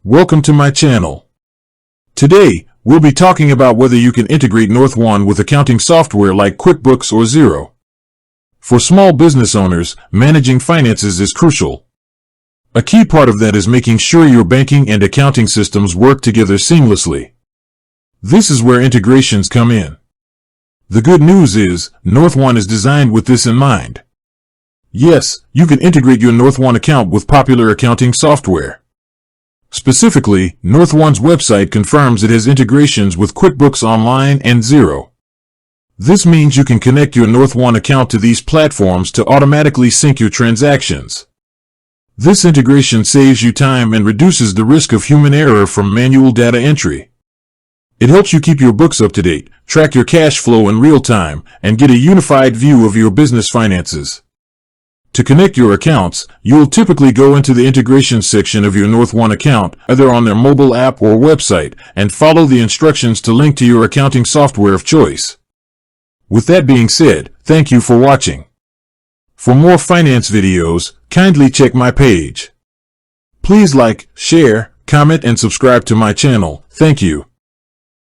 Welcome to my channel. Today, we'll be talking about whether you can integrate NorthOne with accounting software like QuickBooks or Xero. For small business owners, managing finances is crucial. A key part of that is making sure your banking and accounting systems work together seamlessly. This is where integrations come in. The good news is, NorthOne is designed with this in mind. Yes, you can integrate your NorthOne account with popular accounting software. Specifically, NorthOne's website confirms it has integrations with QuickBooks Online and Xero. This means you can connect your NorthOne account to these platforms to automatically sync your transactions. This integration saves you time and reduces the risk of human error from manual data entry. It helps you keep your books up to date, track your cash flow in real time, and get a unified view of your business finances. To connect your accounts, you'll typically go into the integration section of your NorthOne account, either on their mobile app or website, and follow the instructions to link to your accounting software of choice. With that being said, thank you for watching. For more finance videos, kindly check my page. Please like, share, comment, and subscribe to my channel. Thank you.